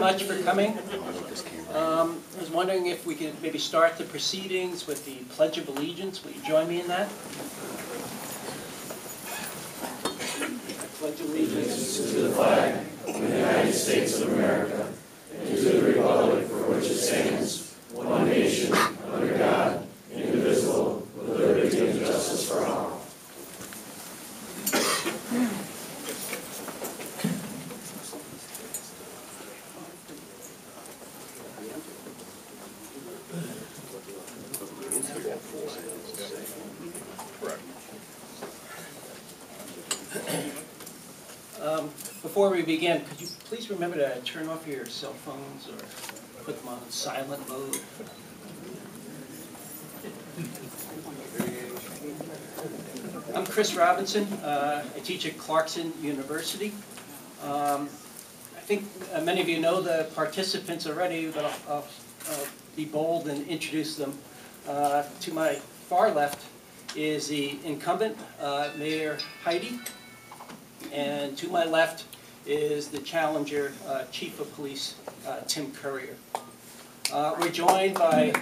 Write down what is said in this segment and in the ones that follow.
much for coming. I was wondering if we could maybe start the proceedings with the Pledge of Allegiance. Will you join me in that? I pledge allegiance to the flag of the United States of America and to the republic for which it stands, one nation, under God, indivisible, with liberty and justice for all. Before we begin, could you please remember to turn off your cell phones or put them on silent mode? I'm Chris Robinson. I teach at Clarkson University. I think many of you know the participants already, but I'll be bold and introduce them. To my far left is the incumbent, Mayor Heidi, and to my left is the challenger, Chief of Police, Tim Currier. We're joined by,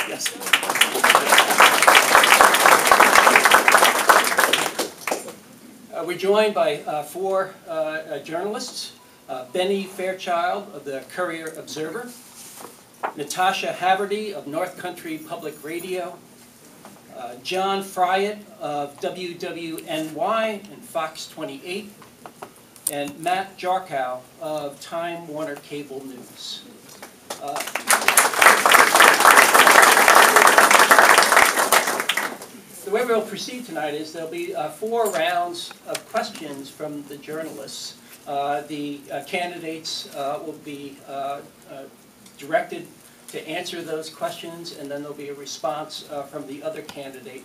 yes. We're joined by four journalists, Benny Fairchild of the Courier Observer, Natasha Haverty of North Country Public Radio, John Fryatt of WWNY and Fox 28, and Matt Jarkow of Time Warner Cable News. The way we'll proceed tonight is there'll be 4 rounds of questions from the journalists. The candidates will be directed to answer those questions, and then there'll be a response from the other candidate.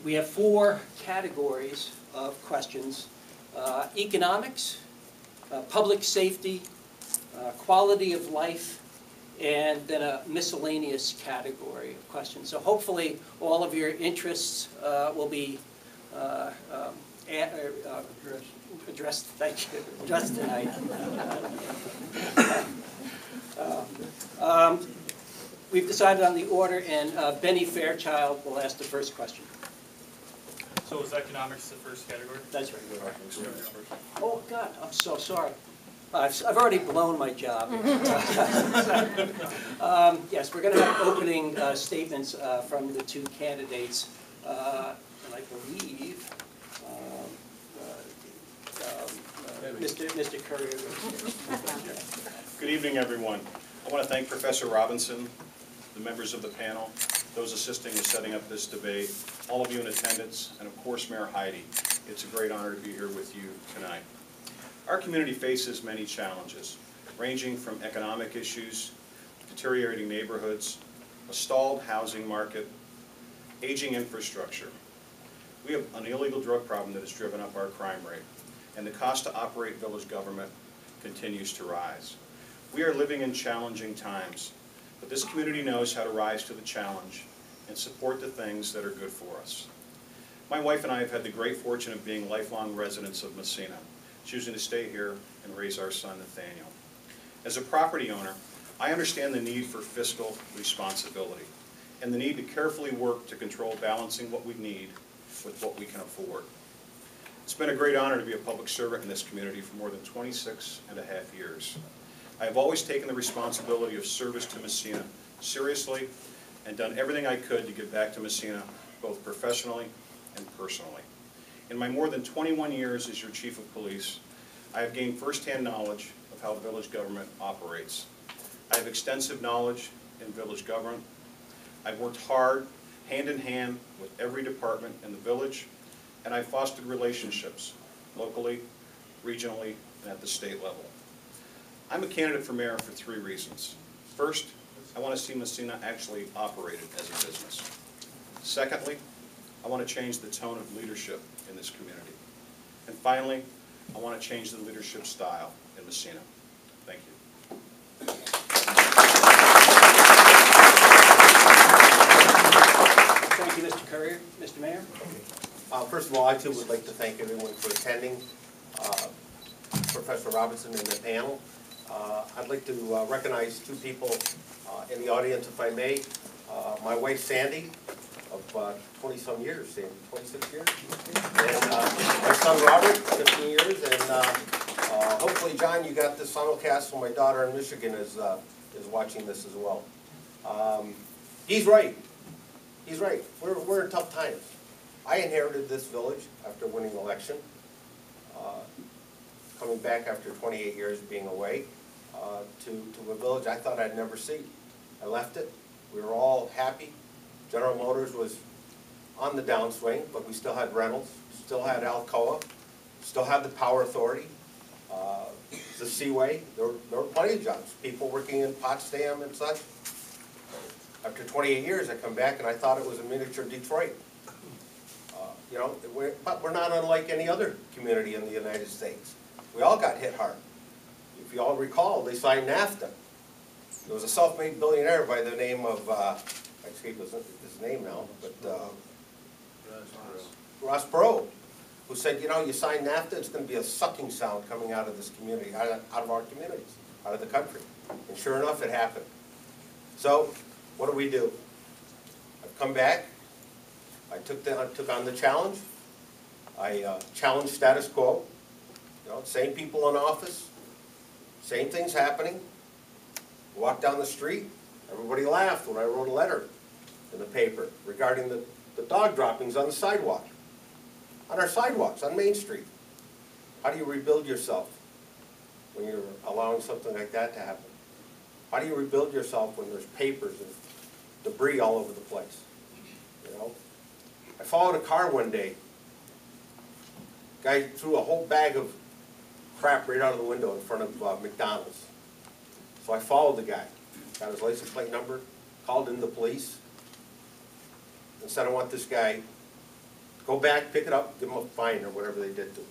We have 4 categories of questions: economics, public safety, quality of life, and then a miscellaneous category of questions. So hopefully all of your interests will be addressed. Thank you. Addressed tonight. We've decided on the order, and Benny Fairchild will ask the first question. So is economics the first category? That's right. Oh God, I'm so sorry. I've already blown my job. Yes, we're going to have opening statements from the 2 candidates, and I believe Mr. Currier. Good evening, everyone. I want to thank Professor Robinson, the members of the panel, those assisting with setting up this debate, all of you in attendance, and of course Mayor Heidi. It's a great honor to be here with you tonight. Our community faces many challenges, ranging from economic issues, deteriorating neighborhoods, a stalled housing market, aging infrastructure. We have an illegal drug problem that has driven up our crime rate, and the cost to operate village government continues to rise. We are living in challenging times, but this community knows how to rise to the challenge and support the things that are good for us. My wife and I have had the great fortune of being lifelong residents of Massena, choosing to stay here and raise our son Nathaniel. As a property owner, I understand the need for fiscal responsibility and the need to carefully work to control balancing what we need with what we can afford. It's been a great honor to be a public servant in this community for more than 26.5 years. I have always taken the responsibility of service to Massena seriously and done everything I could to give back to Massena, both professionally and personally. In my more than 21 years as your Chief of Police, I have gained firsthand knowledge of how village government operates. I have extensive knowledge in village government. I've worked hard, hand in hand, with every department in the village, and I've fostered relationships locally, regionally, and at the state level. I'm a candidate for mayor for 3 reasons. First, I want to see Massena actually operated as a business. Secondly, I want to change the tone of leadership in this community. And finally, I want to change the leadership style in Massena. Thank you. Thank you, Mr. Currier. Mr. Mayor? First of all, I too would like to thank everyone for attending. For Professor Robinson and the panel. I'd like to recognize two people in the audience, if I may. My wife, Sandy, of 20-some years, Sandy, 26 years. And my son, Robert, 15 years. And hopefully, John, you got this simulcast, so my daughter in Michigan is watching this as well. He's right. He's right. We're in tough times. I inherited this village after winning the election, coming back after 28 years of being away to a village I thought I'd never see. I left it. We were all happy. General Motors was on the downswing, but we still had Reynolds, still had Alcoa, still had the Power Authority, the Seaway. There were plenty of jobs, people working in Potsdam and such. After 28 years, I come back and I thought it was a miniature Detroit. You know, but we're not unlike any other community in the United States. We all got hit hard. If you all recall, they signed NAFTA. There was a self-made billionaire by the name of, I forget his name now, but Ross Perot, who said, you know, you sign NAFTA, it's going to be a sucking sound coming out of this community, out of our communities, out of the country. And sure enough, it happened. So, what do? I've come back. I took on the challenge. I challenged status quo. You know, same people in office, same things happening. Walked down the street, everybody laughed when I wrote a letter in the paper regarding the dog droppings on the sidewalk, on our sidewalks, on Main Street. How do you rebuild yourself when you're allowing something like that to happen? How do you rebuild yourself when there's papers and debris all over the place? You know, I followed a car one day. Guy threw a whole bag of crap right out of the window in front of McDonald's. So I followed the guy, got his license plate number, called in the police, and said, I want this guy to go back, pick it up, give him a fine or whatever they did to him.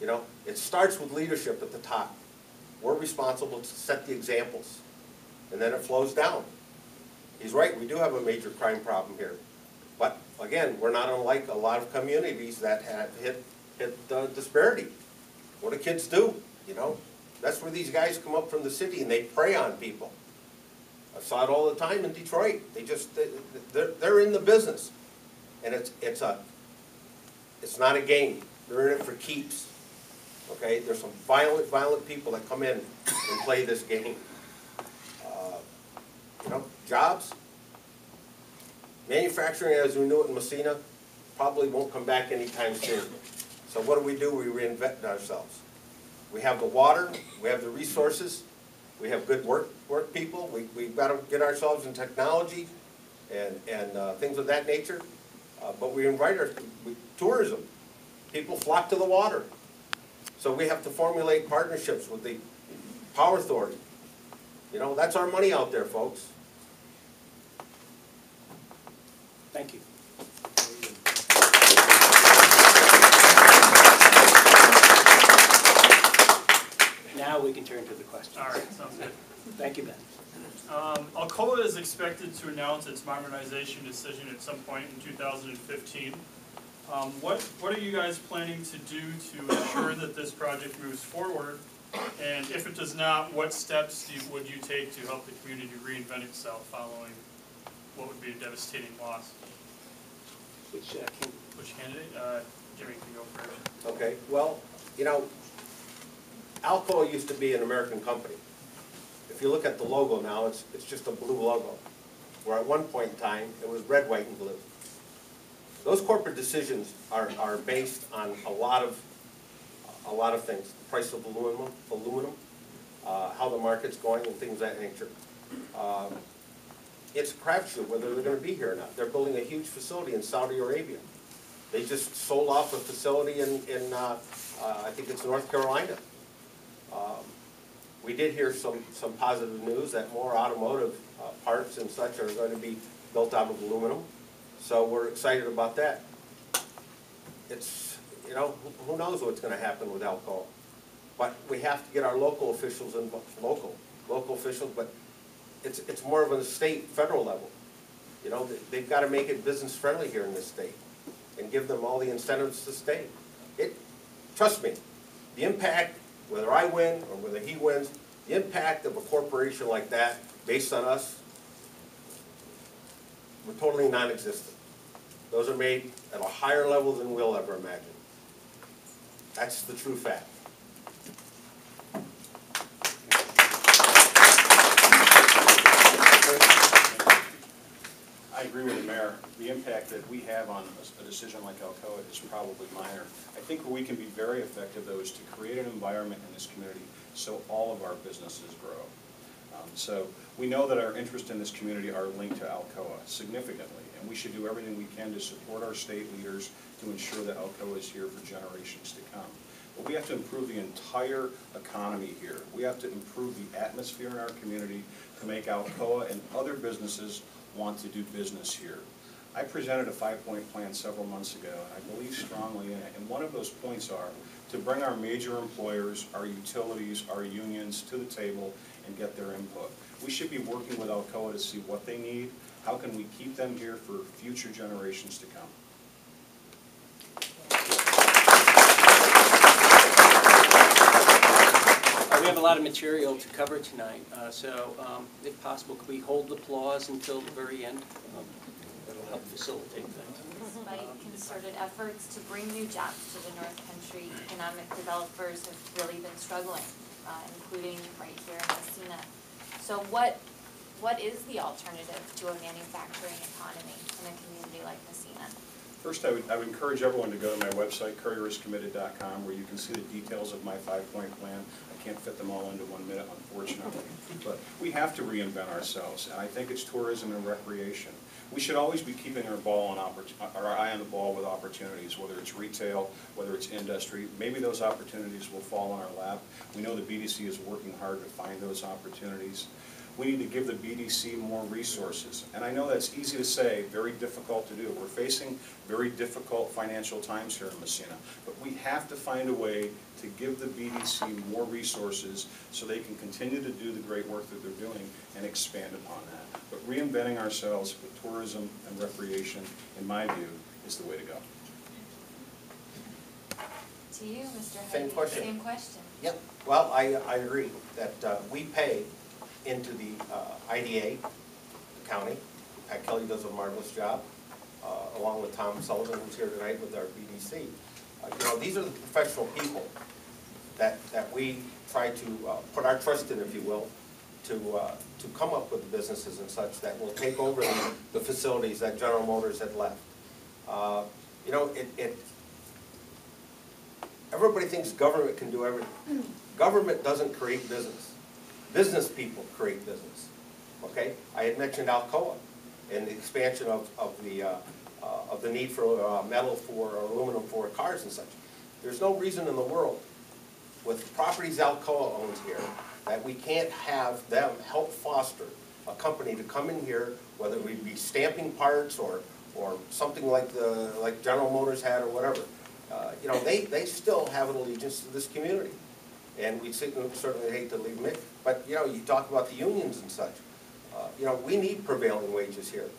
You know, it starts with leadership at the top. We're responsible to set the examples, and then it flows down. He's right, we do have a major crime problem here. But again, we're not unlike a lot of communities that have hit disparity. What do kids do, you know? That's where these guys come up from the city and they prey on people. I saw it all the time in Detroit. They're in the business. And it's not a game. They're in it for keeps. Okay? There's some violent people that come in and play this game. You know, jobs. Manufacturing as we knew it in Massena probably won't come back anytime soon. So what do? We reinvent ourselves. We have the water, we have the resources, we have good work people, we've got to get ourselves in technology and things of that nature. But we invite tourism. People flock to the water. So we have to formulate partnerships with the Power Authority. You know, that's our money out there, folks. Thank you. Now we can turn to the questions. All right, sounds good. Thank you, Ben. Alcoa is expected to announce its modernization decision at some point in 2015. What are you guys planning to do to ensure that this project moves forward? And if it does not, what steps would you take to help the community reinvent itself following what would be a devastating loss? Which candidate? Jimmy can go first. Okay, well, you know, Alcoa used to be an American company. If you look at the logo now, it's just a blue logo. Where at one point in time, it was red, white, and blue. Those corporate decisions are based on a lot of things. The price of aluminum, how the market's going, and things of that nature. It's a crapshoot whether they're going to be here or not. They're building a huge facility in Saudi Arabia. They just sold off a facility in I think it's North Carolina. We did hear some positive news that more automotive parts and such are going to be built out of aluminum. So we're excited about that. It's, you know, who knows what's going to happen with Alcoa. But we have to get our local officials involved, local officials, but it's more of a state, federal level. You know, they've got to make it business friendly here in this state and give them all the incentives to stay. Trust me, the impact whether I win or whether he wins, the impact of a corporation like that, based on us, we're totally non-existent. Those are made at a higher level than we'll ever imagine. That's the true fact. I agree with the mayor. The impact that we have on a decision like Alcoa is probably minor. I think where we can be very effective, though, is to create an environment in this community so all of our businesses grow. So we know that our interests in this community are linked to Alcoa significantly, and we should do everything we can to support our state leaders to ensure that Alcoa is here for generations to come. But we have to improve the entire economy here. We have to improve the atmosphere in our community to make Alcoa and other businesses want to do business here. I presented a 5-point plan several months ago, and I believe strongly in it. And one of those points are to bring our major employers, our utilities, our unions to the table and get their input. We should be working with Alcoa to see what they need. How can we keep them here for future generations to come? We have a lot of material to cover tonight, so if possible, could we hold applause until the very end? That'll help facilitate things. Despite concerted efforts to bring new jobs to the North Country, economic developers have really been struggling, including right here in Massena. So what is the alternative to a manufacturing economy in a community like Massena? First, I would encourage everyone to go to my website, courieriscommitted.com, where you can see the details of my 5-point plan. I can't fit them all into 1 minute, unfortunately. But we have to reinvent ourselves, and I think it's tourism and recreation. We should always be keeping our eye on the ball with opportunities, whether it's retail, whether it's industry. Maybe those opportunities will fall on our lap. We know the BDC is working hard to find those opportunities. We need to give the BDC more resources. And I know that's easy to say, very difficult to do. We're facing very difficult financial times here in Massena. But we have to find a way to give the BDC more resources so they can continue to do the great work that they're doing and expand upon that. But reinventing ourselves with tourism and recreation, in my view, is the way to go. To you, Mr. Heidi. Same question. Same question. Yep. Well, I agree that we pay into the IDA, the county. Pat Kelly does a marvelous job, along with Tom Sullivan, who's here tonight with our BDC. You know, these are the professional people that we try to put our trust in, if you will, to come up with the businesses and such that will take over the facilities that General Motors had left. You know, everybody thinks government can do everything. Government doesn't create business. Business people create business. Okay, I had mentioned Alcoa and the expansion of the need for metal or aluminum for cars and such. There's no reason in the world, with properties Alcoa owns here, that we can't have them help foster a company to come in here, whether we be stamping parts or something like General Motors had or whatever. You know, they still have an allegiance to this community. And we certainly hate to leave them in. But, you know, you talk about the unions and such. You know, we need prevailing wages here.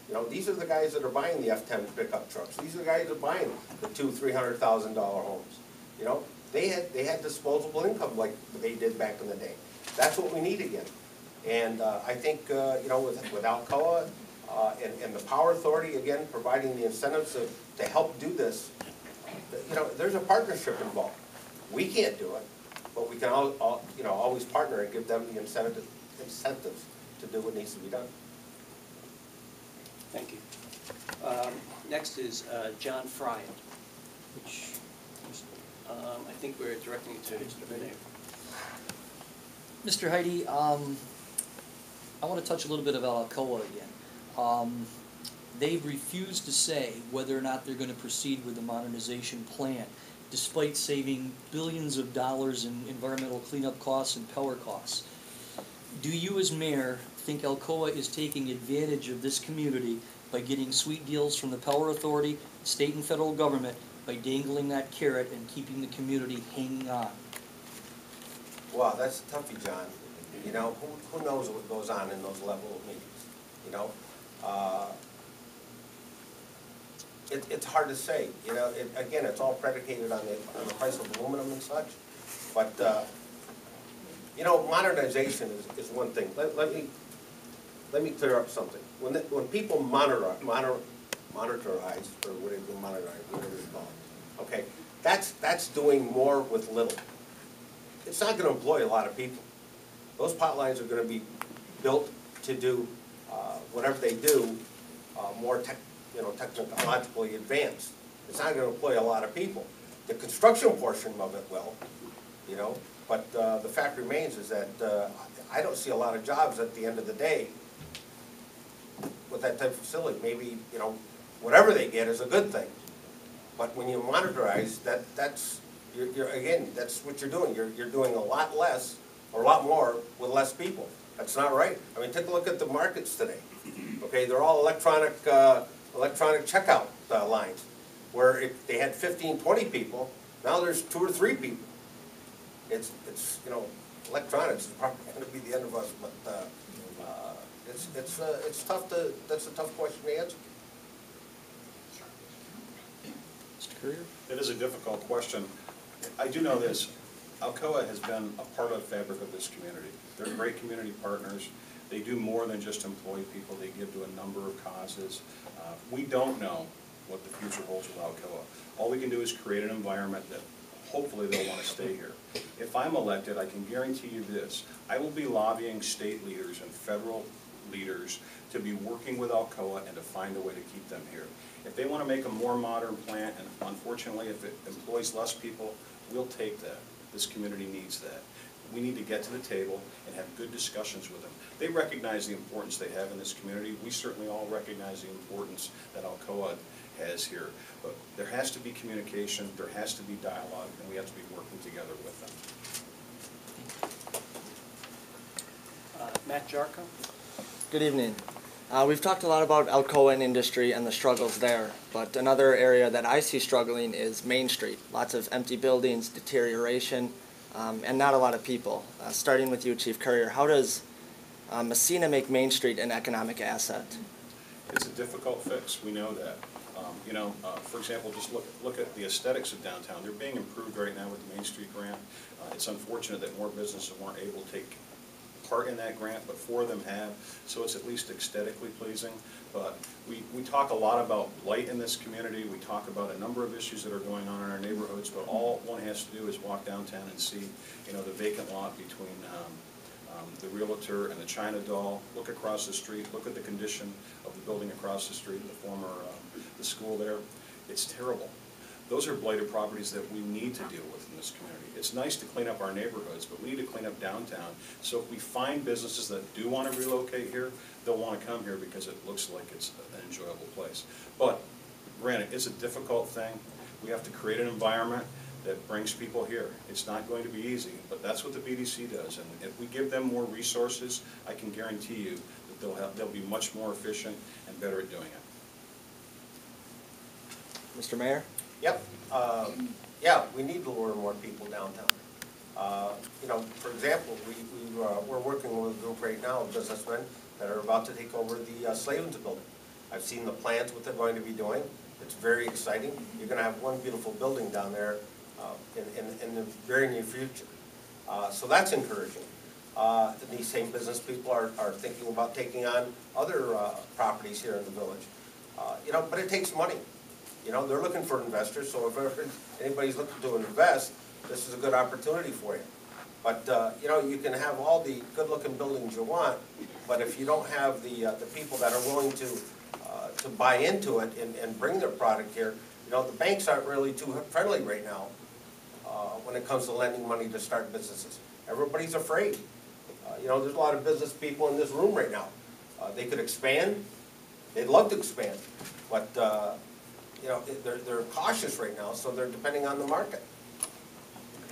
You know, these are the guys that are buying the F-10 pickup trucks. These are the guys that are buying the $200,000–$300,000 homes. You know, they had disposable income like they did back in the day. That's what we need again. And I think, you know, with Alcoa and the Power Authority, again, providing the incentives to help do this, you know, there's a partnership involved. We can't do it. But we can you know, always partner and give them the incentives to do what needs to be done. Thank you. Next is John Fry, which I think we're directing it to Mr. Renee. Mr. Heidi, I want to touch a little bit about Alcoa again. They've refused to say whether or not they're going to proceed with the modernization plan, despite saving billions of dollars in environmental cleanup costs and power costs. Do you as mayor think Alcoa is taking advantage of this community by getting sweet deals from the Power Authority, state and federal government, by dangling that carrot and keeping the community hanging on? Wow, that's a toughie, John. You know, who knows what goes on in those level of meetings, you know? It's hard to say. You know, again, it's all predicated on the price of aluminum and such. But, you know, modernization is one thing. Let me clear up something. When people monetize, or whatever it's called, okay, that's doing more with little. It's not gonna employ a lot of people. Those pot lines are gonna be built to do whatever they do, more technologically advanced. It's not gonna employ a lot of people. The construction portion of it will, you know, but the fact remains is that I don't see a lot of jobs at the end of the day with that type of facility. Maybe, you know, whatever they get is a good thing. But when you monetize, that's again, that's what you're doing. You're doing a lot less or a lot more with less people. That's not right. I mean, take a look at the markets today. Okay, they're all electronic checkout lines. Where if they had 15, 20 people, now there's 2 or 3 people. It's you know, electronics is probably going to be the end of us, but it's tough to, that's a tough question to answer. Mr. Courier? It is a difficult question. I do know this, Alcoa has been a part of the fabric of this community. They're great community partners. They do more than just employ people. They give to a number of causes. We don't know what the future holds with Alcoa. All we can do is create an environment that hopefully they'll want to stay here. If I'm elected, I can guarantee you this, I will be lobbying state leaders and federal leaders to be working with Alcoa and to find a way to keep them here. If they want to make a more modern plant, and unfortunately if it employs less people, we'll take that. This community needs that. We need to get to the table and have good discussions with them. They recognize the importance they have in this community. We certainly all recognize the importance that Alcoa has here. But there has to be communication, there has to be dialogue, and we have to be working together with them. Matt Jarko? Good evening. We've talked a lot about Alcoa and industry and the struggles there, but another area that I see struggling is Main Street. Lots of empty buildings, deterioration, and not a lot of people. Starting with you, Chief Courier, how does Massena make Main Street an economic asset? It's a difficult fix, we know that. You know, for example, just look at the aesthetics of downtown. They're being improved right now with the Main Street grant. It's unfortunate that more businesses weren't able to take part in that grant, but 4 of them have, so it's at least aesthetically pleasing. But we talk a lot about light in this community. We talk about a number of issues that are going on in our neighborhoods, but all one has to do is walk downtown and see, you know, the vacant lot between the realtor and the China doll. Look across the street, look at the condition of the building across the street, the former the school there. It's terrible. Those are blighted properties that we need to deal with in this community. It's nice to clean up our neighborhoods, but we need to clean up downtown. So if we find businesses that do want to relocate here, they'll want to come here because it looks like it's an enjoyable place. But granted, it's a difficult thing. We have to create an environment that brings people here. It's not going to be easy, but that's what the BDC does. And if we give them more resources, I can guarantee you that they'll be much more efficient and better at doing it. Mr. Mayor? Yep. Yeah, we need to lure more people downtown. You know, for example, we're working with a group right now of businessmen that are about to take over the Slavens building. I've seen the plans, what they're going to be doing. It's very exciting. You're going to have one beautiful building down there in the very near future. So that's encouraging. These same business people are thinking about taking on other properties here in the village. You know, but it takes money. You know, they're looking for investors, so if anybody's looking to invest, this is a good opportunity for you. But, you know, you can have all the good-looking buildings you want, but if you don't have the people that are willing to buy into it and bring their product here, you know, the banks aren't really too friendly right now when it comes to lending money to start businesses. Everybody's afraid. You know, there's a lot of business people in this room right now. They could expand. They'd love to expand, but you know, they're cautious right now, so they're depending on the market.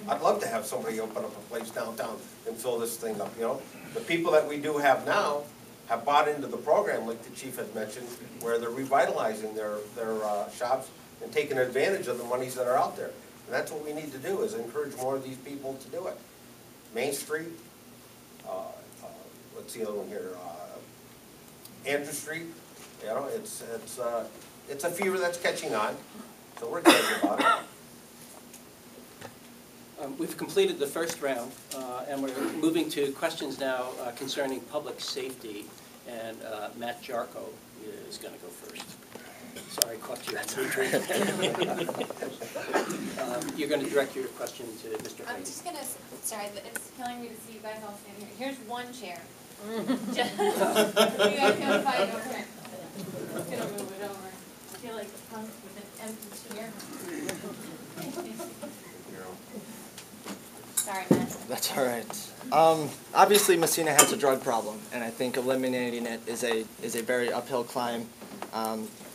I'd love to have somebody open up a place downtown and fill this thing up, you know. The people that we do have now have bought into the program, like the chief had mentioned, where they're revitalizing their shops and taking advantage of the monies that are out there. And that's what we need to do, is encourage more of these people to do it. Main Street, what's the other one here? Andrew Street, you know, it's a fever that's catching on, so we're excited about it. We've completed the first round, and we're moving to questions now concerning public safety, and Matt Jarko is going to go first. Sorry, caught you. You're going to direct your question to Mr. I'm Hayes. just gonna, sorry, it's killing me to see you guys all standing here. Here's one chair. You guys can fight over it. I'm just gonna move it over. I feel like a punk with an empty chair. Sorry, Matt. That's all right. Obviously, Massena has a drug problem, and I think eliminating it is a very uphill climb.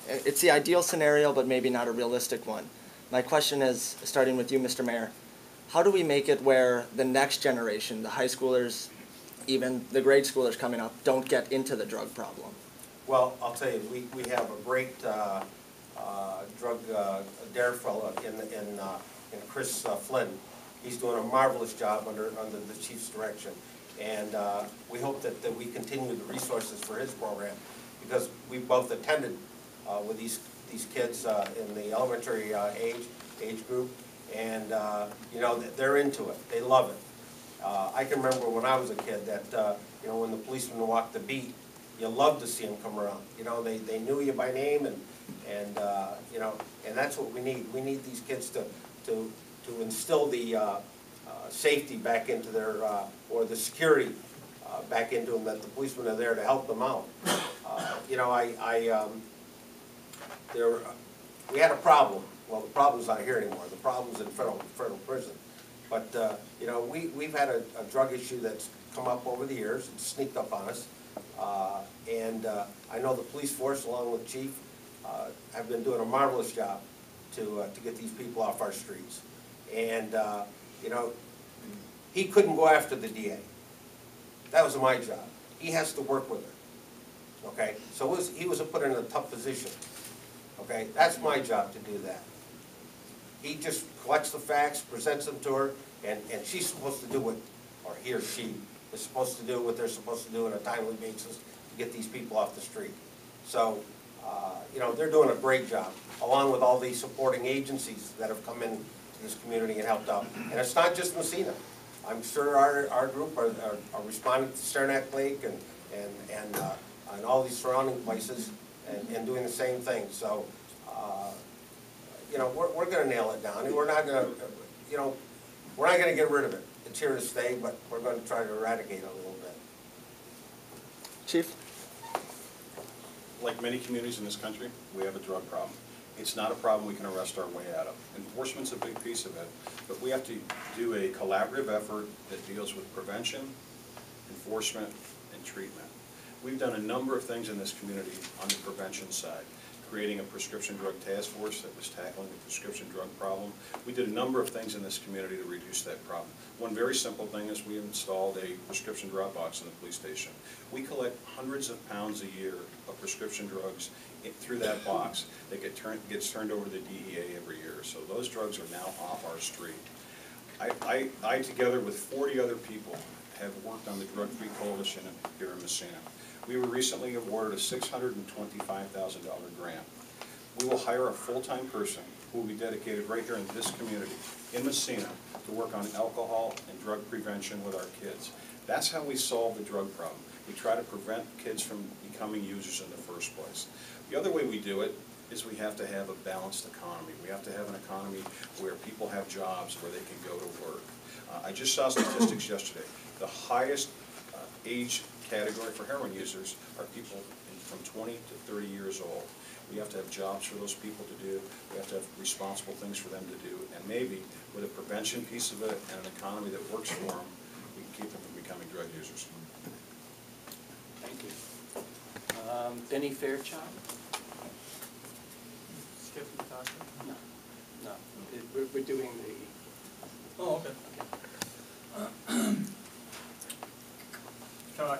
It's the ideal scenario, but maybe not a realistic one. My question is, starting with you, Mr. Mayor, how do we make it where the next generation, the high schoolers, even the grade schoolers coming up, don't get into the drug problem? Well, I'll tell you, we have a great drug dare fellow in Chris Flynn. He's doing a marvelous job under the chief's direction, and we hope that we continue the resources for his program, because we both attended with these kids in the elementary age group, and you know, they're into it. They love it. I can remember when I was a kid that you know, when the policemen walked the beat, you loved to see them come around. You know, they knew you by name, and you know, and that's what we need. We need these kids to instill the safety back into their or the security back into them, that the policemen are there to help them out. You know, we had a problem. Well, the problem's not here anymore. The problem's in federal prison. But you know, we've had a drug issue that's come up over the years. It's sneaked up on us, and I know the police force, along with Chief, have been doing a marvelous job to get these people off our streets. And you know, he couldn't go after the DA. That was my job. He has to work with her. Okay, so he was put in a tough position. Okay, that's my job to do that. He just collects the facts, presents them to her, and she's supposed to do what, or he or she is supposed to do what they're supposed to do on a timely basis to get these people off the street. So, you know, they're doing a great job, along with all these supporting agencies that have come in to this community and helped out. And it's not just Massena. I'm sure our group are responding to Saranac Lake and all these surrounding places and doing the same thing. So, you know, we're going to nail it down. We're not going to, you know, we're not going to get rid of it. It's here to stay, but we're going to try to eradicate it a little bit. Chief? Like many communities in this country, we have a drug problem. It's not a problem we can arrest our way out of. Enforcement's a big piece of it, but we have to do a collaborative effort that deals with prevention, enforcement, and treatment. We've done a number of things in this community on the prevention side, creating a prescription drug task force that was tackling the prescription drug problem. We did a number of things in this community to reduce that problem. One very simple thing is we installed a prescription drop box in the police station. We collect hundreds of pounds a year of prescription drugs through that box that gets turned over to the DEA every year. So those drugs are now off our street. I together with 40 other people, have worked on the Drug Free Coalition here in Massena. We were recently awarded a $625,000 grant. We will hire a full-time person who will be dedicated right here in this community, in Massena, to work on alcohol and drug prevention with our kids. That's how we solve the drug problem. We try to prevent kids from becoming users in the first place. The other way we do it is we have to have a balanced economy. We have to have an economy where people have jobs, where they can go to work. I just saw statistics yesterday. The highest age category for heroin users are people from 20 to 30 years old. We have to have jobs for those people to do. We have to have responsible things for them to do. And maybe with a prevention piece of it and an economy that works for them, we can keep them from becoming drug users. Thank you. Benny Fairchild? Skip the doctor? No. No. We're doing the... Oh, okay.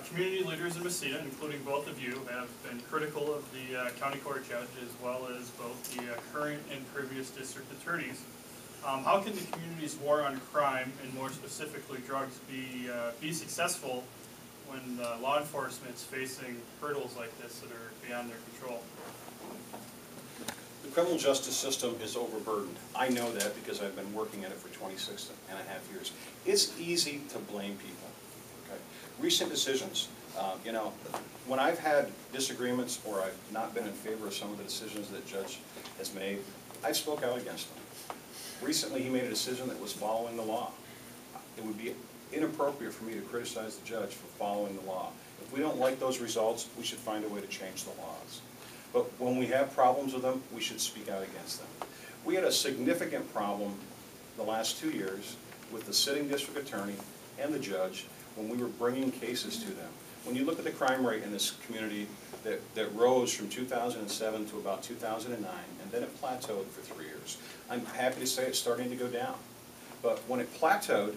Community leaders in Massena, including both of you, have been critical of the county court judge as well as both the current and previous district attorneys. How can the community's war on crime, and more specifically drugs, be successful when law enforcement's facing hurdles like this that are beyond their control? criminal justice system is overburdened. I know that because I've been working at it for 26 and a half years. It's easy to blame people. Okay? Recent decisions, you know, when I've had disagreements or I've not been in favor of some of the decisions that the judge has made, I've spoke out against them. Recently, he made a decision that was following the law. It would be inappropriate for me to criticize the judge for following the law. If we don't like those results, we should find a way to change the laws. But when we have problems with them, we should speak out against them. We had a significant problem the last 2 years with the sitting district attorney and the judge when we were bringing cases to them. When you look at the crime rate in this community that rose from 2007 to about 2009, and then it plateaued for 3 years. I'm happy to say it's starting to go down. But when it plateaued,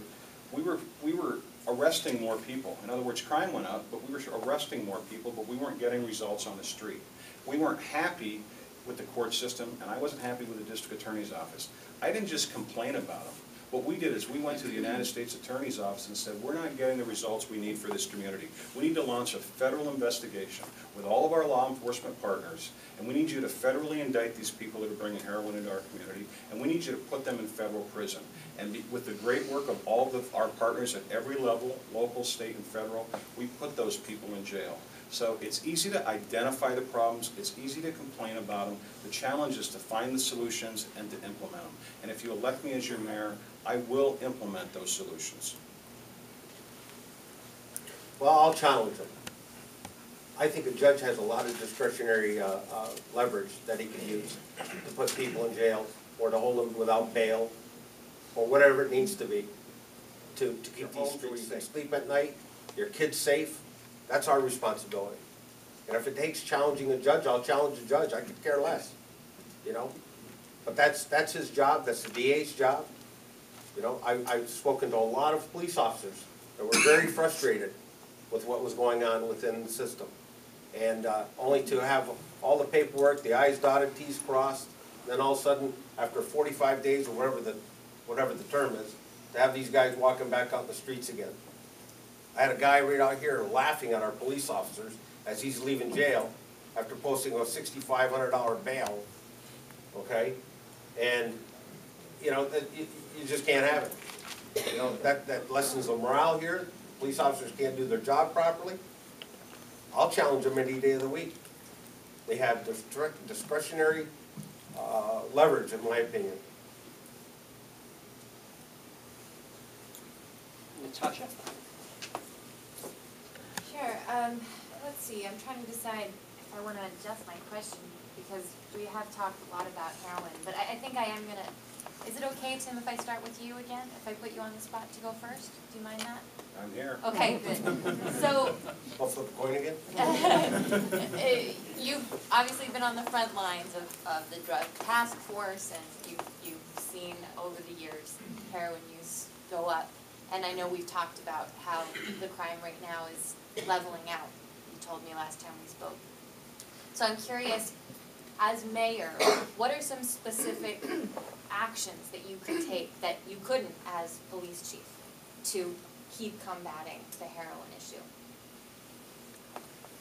we were arresting more people. In other words, crime went up, but we were arresting more people, but we weren't getting results on the street. We weren't happy with the court system, and I wasn't happy with the district attorney's office. I didn't just complain about them. What we did is we went to the United States Attorney's Office and said, we're not getting the results we need for this community. We need to launch a federal investigation with all of our law enforcement partners, and we need you to federally indict these people that are bringing heroin into our community, and we need you to put them in federal prison. And with the great work of all of our partners at every level, local, state, and federal, we put those people in jail. So it's easy to identify the problems, it's easy to complain about them. The challenge is to find the solutions and to implement them. And if you elect me as your mayor, I will implement those solutions. Well, I'll challenge him. I think a judge has a lot of discretionary leverage that he can use to put people in jail or to hold them without bail or whatever it needs to be to keep these streets safe. Sleep at night, your kids safe. That's our responsibility. And if it takes challenging a judge, I'll challenge the judge. I could care less, you know. But that's his job. That's the DA's job. You know, I've spoken to a lot of police officers that were very frustrated with what was going on within the system. And only to have all the paperwork, the I's dotted, T's crossed, and then all of a sudden, after 45 days or whatever the term is, to have these guys walking back out in the streets again. I had a guy right out here laughing at our police officers as he's leaving jail after posting a $6,500 bail, okay? And, you know, you just can't have it. You know, that lessens the morale here. Police officers can't do their job properly. I'll challenge them any day of the week. They have discretionary leverage, in my opinion. Natasha? Sure. Let's see. I'm trying to decide if I want to adjust my question because we have talked a lot about heroin. But I think I am going to... Is it okay, Tim, if I start with you again? If I put you on the spot to go first? Do you mind that? I'm here. Okay, good. So... I'll flip the coin again? You've obviously been on the front lines of the drug task force, and you've seen over the years heroin use go up. And I know we've talked about how the crime rate now is leveling out. You told me last time we spoke. So I'm curious, as mayor, what are some specific actions that you could take that you couldn't as police chief to keep combating the heroin issue?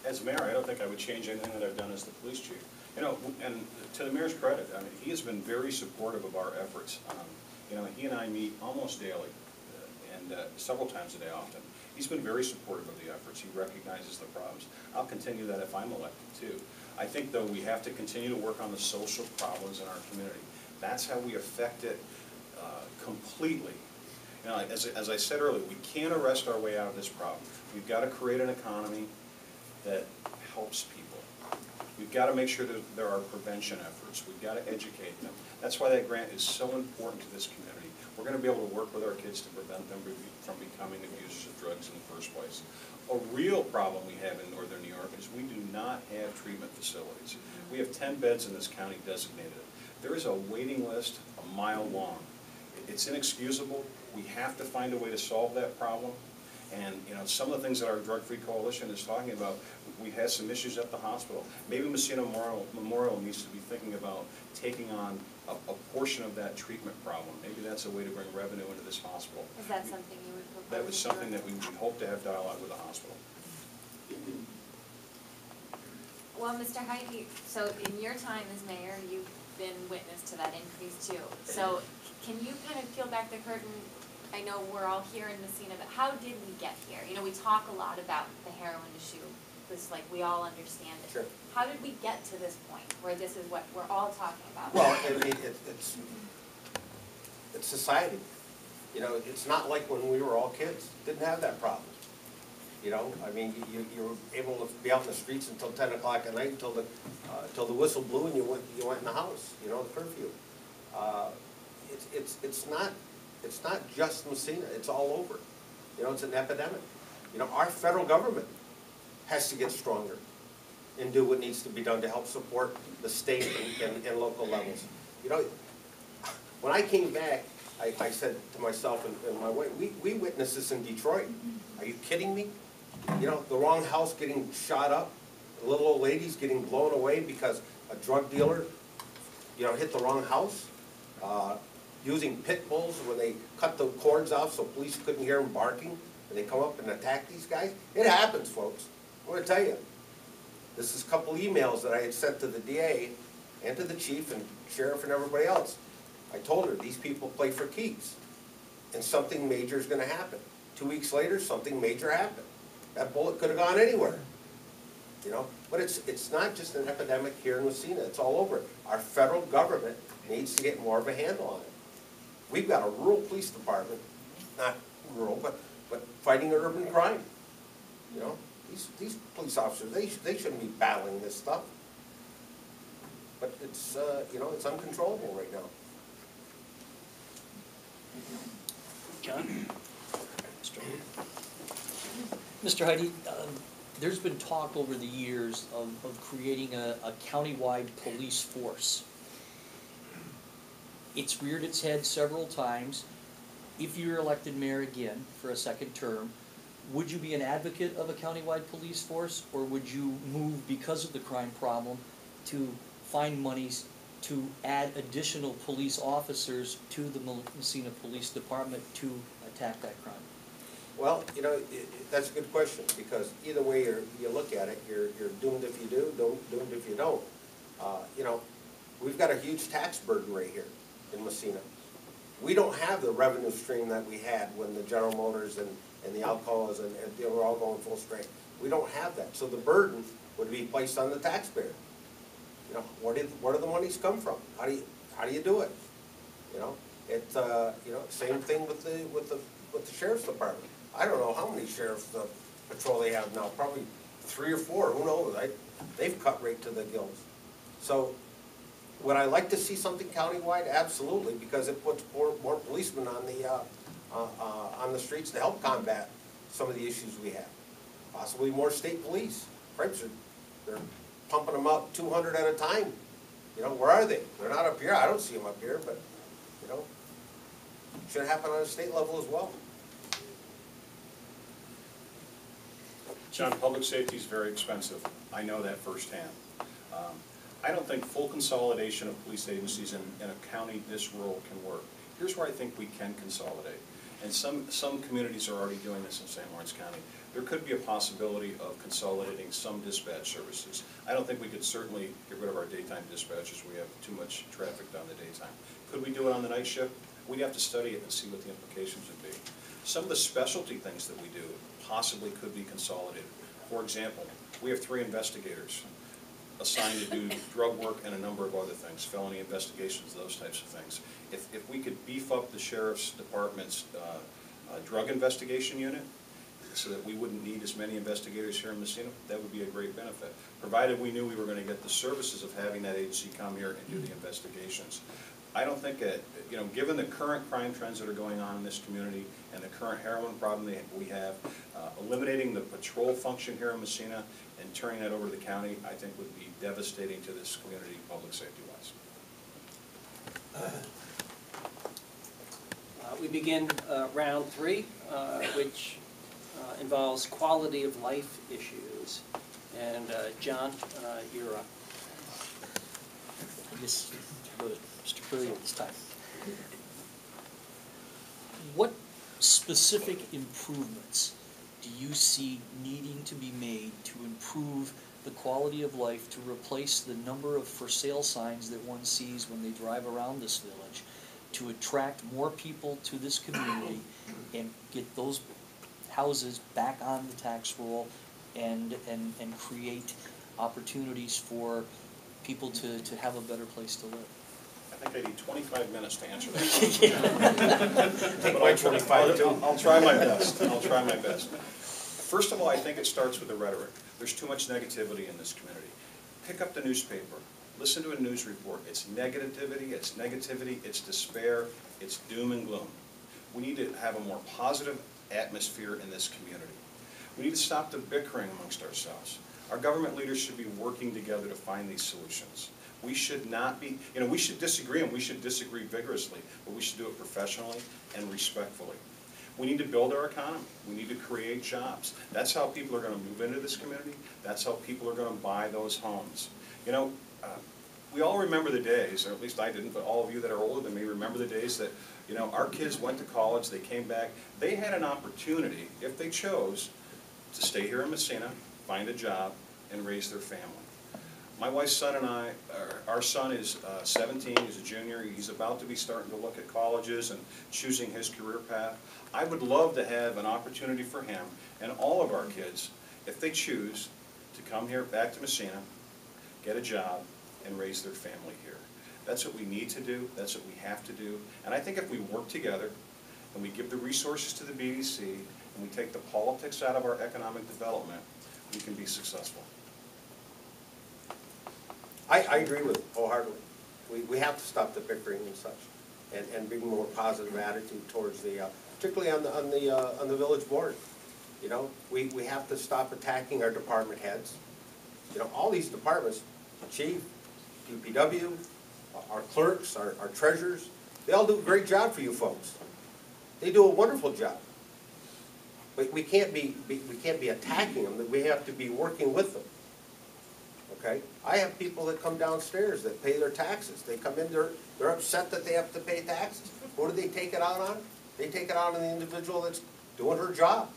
As mayor, I don't think I would change anything that I've done as the police chief. You know, and to the mayor's credit, I mean, he has been very supportive of our efforts. You know, he and I meet almost daily. Several times a day often. He's been very supportive of the efforts. He recognizes the problems. I'll continue that if I'm elected too. I think though we have to continue to work on the social problems in our community. That's how we affect it completely. You know, as I said earlier, we can't arrest our way out of this problem. We've got to create an economy that helps people. We've got to make sure that there are prevention efforts. We've got to educate them. That's why that grant is so important to this community. We're going to be able to work with our kids to prevent them from becoming abusers of drugs in the first place. A real problem we have in northern New York is we do not have treatment facilities. We have 10 beds in this county designated. There is a waiting list a mile long. It's inexcusable. We have to find a way to solve that problem. And you know, some of the things that our Drug-Free Coalition is talking about, we had some issues at the hospital. Maybe Massena Memorial needs to be thinking about taking on a portion of that treatment problem. Maybe that's a way to bring revenue into this hospital. Is that something you would propose? That was something that we hope to have dialogue with the hospital. Well, Mr. Heidi, so in your time as mayor, you've been witness to that increase too. So can you kind of peel back the curtain? I know we're all here in Massena, but how did we get here? You know, we talk a lot about the heroin issue, because like we all understand it. Sure. How did we get to this point where this is what we're all talking about? Well, I mean, it's society. You know, it's not like when we were all kids, didn't have that problem. You know, I mean, you were able to be out in the streets until 10 o'clock at night, until the whistle blew and you went in the house, you know, the curfew. It's not just Massena, it's all over. You know, it's an epidemic. You know, our federal government has to get stronger and do what needs to be done to help support the state and local levels. You know, when I came back, I said to myself and my wife, we witnessed this in Detroit. Are you kidding me? You know, the wrong house getting shot up, the little old ladies getting blown away because a drug dealer, you know, hit the wrong house. Using pit bulls when they cut the cords off so police couldn't hear them barking, and they come up and attack these guys. It happens, folks. I'm going to tell you. This is a couple emails that I had sent to the DA and to the chief and sheriff and everybody else. I told her, these people play for keeps, and something major is going to happen. 2 weeks later, something major happened. That bullet could have gone anywhere. You know, but it's not just an epidemic here in Massena, it's all over. Our federal government needs to get more of a handle on it. We've got a rural police department, not rural, but fighting urban crime. You know, these police officers, they shouldn't be battling this stuff. But it's, you know, it's uncontrollable right now. John? Mr. Heidi, there's been talk over the years of creating a countywide police force. It's reared its head several times. If you're elected mayor again for a second term, would you be an advocate of a countywide police force, or would you move, because of the crime problem, to find monies to add additional police officers to the Massena Police Department to attack that crime? Well, you know, that's a good question, because either way you look at it, you're doomed if you do, doomed if you don't. You know, we've got a huge tax burden right here in Massena. We don't have the revenue stream that we had when the General Motors and the Alcoas and they were all going full strength. We don't have that, so the burden would be placed on the taxpayer. You know, where do the monies come from? How do you do it? You know, you know, same thing with the sheriff's department. I don't know how many sheriffs patrol they have now. Probably 3 or 4. Who knows? They've cut right to the gills. So, would I like to see something countywide? Absolutely, because it puts more policemen on the streets to help combat some of the issues we have. Possibly more state police. Cripes they're pumping them out 200 at a time. You know, where are they? They're not up here. I don't see them up here, but you know, it should happen on a state level as well. John, public safety is very expensive. I know that firsthand. I don't think full consolidation of police agencies in a county this rural can work. Here's where I think we can consolidate. And some communities are already doing this in St. Lawrence County. There could be a possibility of consolidating some dispatch services. I don't think we could certainly get rid of our daytime dispatchers. We have too much traffic down the daytime. Could we do it on the night shift? We'd have to study it and see what the implications would be. Some of the specialty things that we do possibly could be consolidated. For example, we have 3 investigators assigned to do drug work and a number of other things, felony investigations, those types of things. If we could beef up the sheriff's department's drug investigation unit so that we wouldn't need as many investigators here in Massena, that would be a great benefit, provided we knew we were going to get the services of having that agency come here and do the investigations. I don't think that, you know, given the current crime trends that are going on in this community and the current heroin problem that we have, eliminating the patrol function here in Massena and turning that over to the county, I think would be devastating to this community public safety-wise. We begin round 3, which involves quality of life issues. And John, you're up. I guess go to Mr. Curry this time. What specific improvements do you see needing to be made to improve the quality of life, to replace the number of for sale signs that one sees when they drive around this village, to attract more people to this community and get those houses back on the tax roll and create opportunities for people to have a better place to live. I think I need 25 minutes to answer that. Take my 25 too. I'll try my best. I'll try my best. First of all, I think it starts with the rhetoric. There's too much negativity in this community. Pick up the newspaper. Listen to a news report. It's negativity, it's despair, it's doom and gloom. We need to have a more positive atmosphere in this community. We need to stop the bickering amongst ourselves. Our government leaders should be working together to find these solutions. We should not be, we should disagree, and we should disagree vigorously, but we should do it professionally and respectfully. We need to build our economy. We need to create jobs. That's how people are going to move into this community. That's how people are going to buy those homes. We all remember the days, or at least I didn't, but all of you that are older than me remember the days that, our kids went to college, they came back. They had an opportunity, if they chose, to stay here in Massena, find a job, and raise their family. My wife's son and I, our son is 17, he's a junior, he's about to be starting to look at colleges and choosing his career path. I would love to have an opportunity for him and all of our kids, if they choose, to come here back to Massena, get a job, and raise their family here. That's what we need to do, that's what we have to do, and I think if we work together and we give the resources to the BDC and we take the politics out of our economic development, we can be successful. I agree with it wholeheartedly. We have to stop the bickering and such, and bring a more positive attitude towards the, particularly on the village board. We have to stop attacking our department heads. All these departments, chief, DPW, our clerks, our treasurers, they all do a great job for you folks. They do a wonderful job. But we can't be attacking them. We have to be working with them. Okay? I have people that come downstairs that pay their taxes. They come in, they're upset that they have to pay taxes. Who do they take it out on? They take it out on the individual that's doing her job.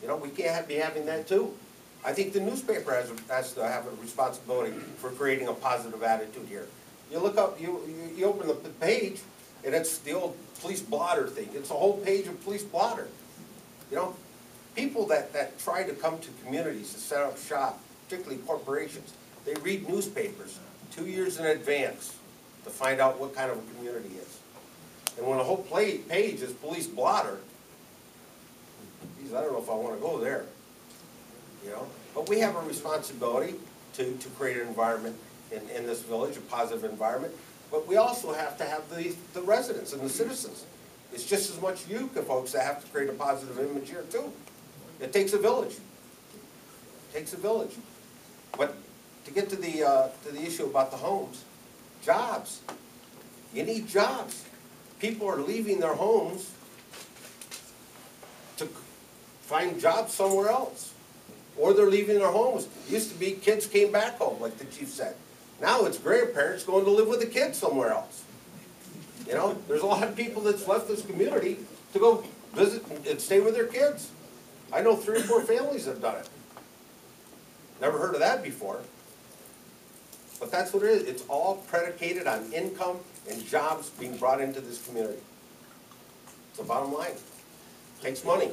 We can't be having that too. I think the newspaper has to have a responsibility for creating a positive attitude here. You look up, you open the page, and it's the old police blotter thing. It's a whole page of police blotter. People that try to come to communities to set up shop, particularly corporations, they read newspapers 2 years in advance to find out what kind of a community is. And when a whole page is police blotter, geez, I don't know if I want to go there. But we have a responsibility to create an environment in this village, a positive environment. But we also have to have the residents and the citizens. It's just as much you folks that have to create a positive image here too. It takes a village. It takes a village. But to get to the issue about the homes, jobs. You need jobs. People are leaving their homes to find jobs somewhere else. Or they're leaving their homes. It used to be kids came back home, like the chief said. Now it's grandparents going to live with the kids somewhere else. There's a lot of people that's left this community to go visit and stay with their kids. I know 3 or 4 families have done it. Never heard of that before. But that's what it is. It's all predicated on income and jobs being brought into this community. It's the bottom line. It takes money.